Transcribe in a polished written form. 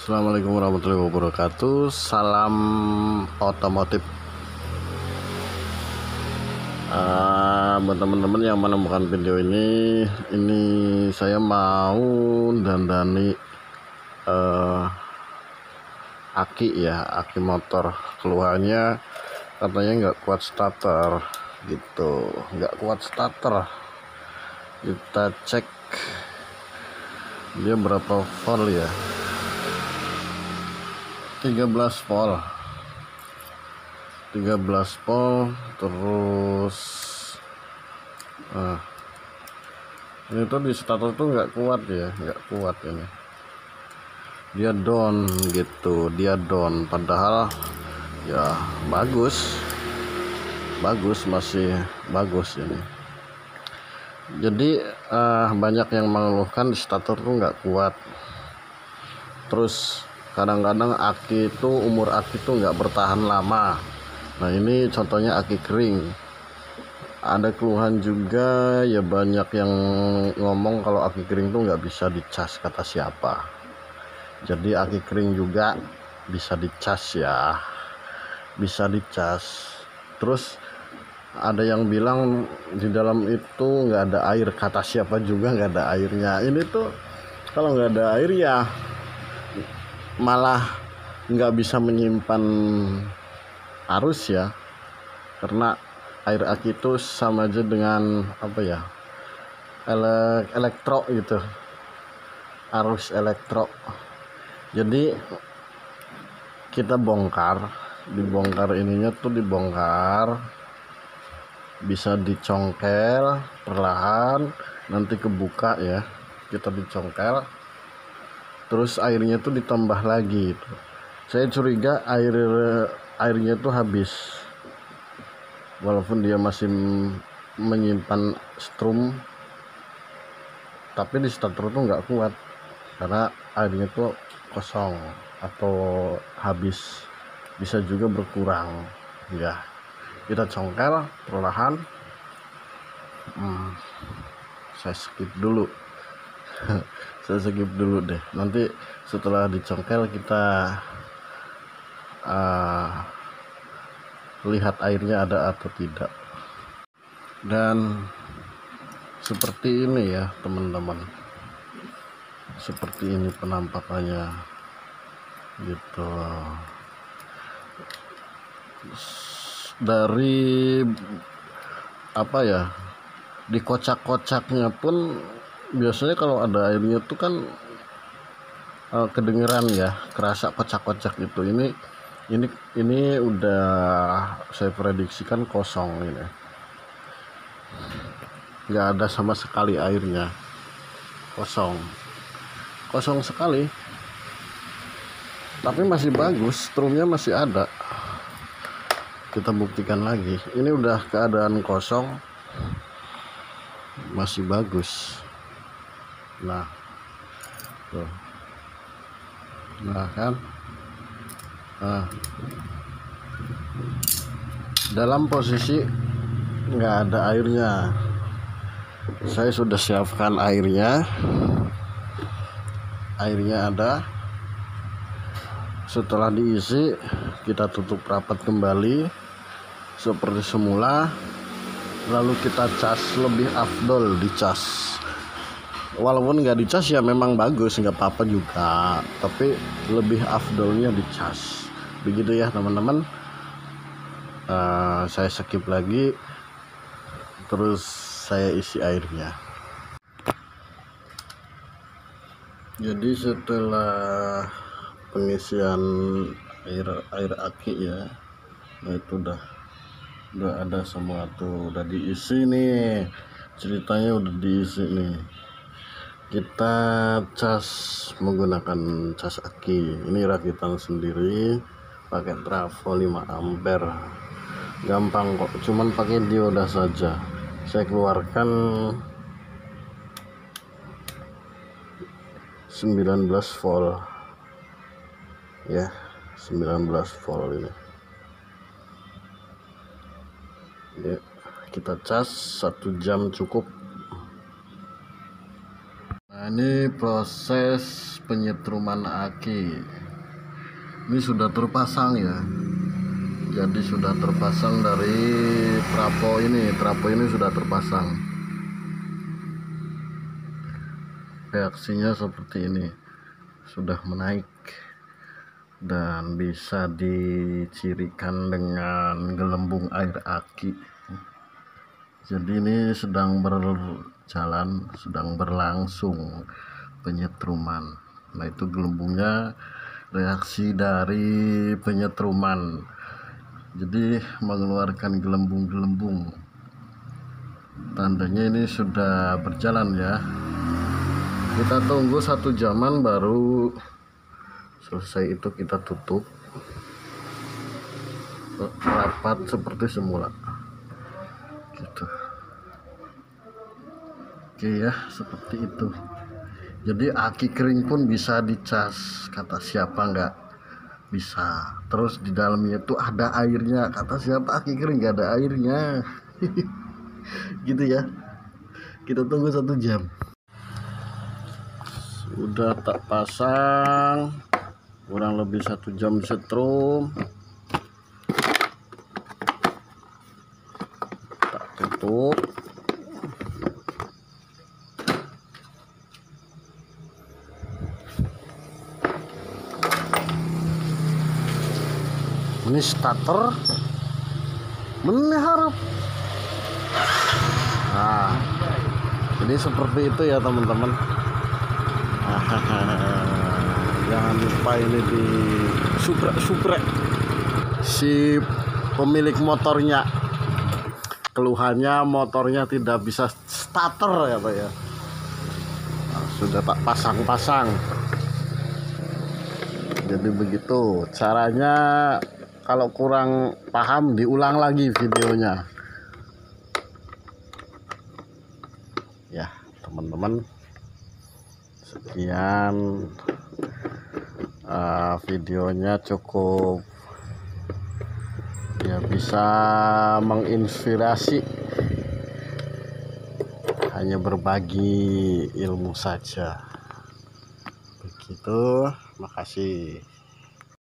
Assalamualaikum warahmatullahi wabarakatuh. Salam otomotif. Buat teman-teman yang menemukan video ini saya mau dandani aki motor. Keluarnya katanya nggak kuat starter gitu, nggak kuat starter. Kita cek dia berapa volt ya. 13 volt terus ini tuh di starter tuh nggak kuat ini, dia down gitu, padahal ya bagus, masih bagus ini. Jadi banyak yang mengeluhkan di starter tuh nggak kuat. Terus kadang-kadang umur aki itu nggak bertahan lama. Nah ini contohnya aki kering. Ada keluhan juga ya, banyak yang ngomong kalau aki kering tuh nggak bisa dicas, kata siapa. Jadi aki kering juga bisa dicas ya, bisa dicas. Terus ada yang bilang di dalam itu nggak ada air, kata siapa juga nggak ada airnya. Ini tuh kalau nggak ada air ya malah nggak bisa menyimpan arus ya, karena air aki itu sama aja dengan elektro gitu, arus elektro. Jadi kita dibongkar ininya tuh, bisa dicongkel perlahan, nanti kebuka ya, kita dicongkel terus airnya tuh ditambah lagi gitu. Saya curiga airnya tuh habis, walaupun dia masih menyimpan strum, tapi di starter tuh nggak kuat karena airnya tuh kosong atau habis, bisa juga berkurang ya. Kita congkel perlahan. Saya skip dulu deh, nanti setelah dicongkel kita lihat airnya ada atau tidak. Dan seperti ini ya teman-teman, seperti ini penampakannya gitu. Dari di kocak-kocaknya pun biasanya kalau ada airnya tuh kan kedengeran ya, kerasa kocak-kocak gitu. Ini udah saya prediksikan kosong, ini nggak ada sama sekali airnya, kosong sekali, tapi masih bagus, strumnya masih ada. Kita buktikan lagi, ini udah keadaan kosong, masih bagus. Nah tuh, kan dalam posisi nggak ada airnya. Saya sudah siapkan airnya ada. Setelah diisi, kita tutup rapat kembali seperti semula, lalu kita cas. Lebih afdol dicas, walaupun nggak dicas ya memang bagus, nggak apa-apa juga, tapi lebih afdolnya dicas. Begitu ya teman-teman. Saya skip lagi, terus saya isi airnya. Jadi setelah pengisian air aki ya, nah itu udah ada semua tuh, udah diisi nih, ceritanya udah diisi nih. Kita cas menggunakan cas aki, ini rakitan sendiri, pakai trafo 5 ampere, gampang kok, cuman pakai dioda saja. Saya keluarkan 19 volt ya, 19 volt ini ya. Kita cas 1 jam cukup. Nah, ini proses penyetruman aki. Ini sudah terpasang ya. Jadi sudah terpasang dari trapo ini. Trapo ini sudah terpasang. Reaksinya seperti ini. Sudah menaik dan bisa dicirikan dengan gelembung air aki. Jadi ini sedang berjalan, sedang berlangsung penyetruman. Nah, itu gelembungnya reaksi dari penyetruman. Jadi mengeluarkan gelembung-gelembung. Tandanya ini sudah berjalan ya. Kita tunggu 1 jaman baru selesai, itu kita tutup rapat seperti semula gitu. Oke ya, seperti itu. Jadi aki kering pun bisa dicas, kata siapa nggak bisa. Terus di dalamnya itu ada airnya, kata siapa aki kering nggak ada airnya. Gitu ya. Kita tunggu 1 jam. Sudah tak pasang, kurang lebih 1 jam setrum. Tak tutup. Ini starter mengharap. Nah, jadi seperti itu ya teman-teman. Jangan lupa ini di suprek si pemilik motornya. Keluhannya motornya tidak bisa starter ya Pak ya. Nah, sudah tak pasang-pasang. Jadi begitu caranya. Kalau kurang paham diulang lagi videonya ya teman-teman. Sekian videonya, cukup ya, bisa menginspirasi, hanya berbagi ilmu saja. Begitu, makasih.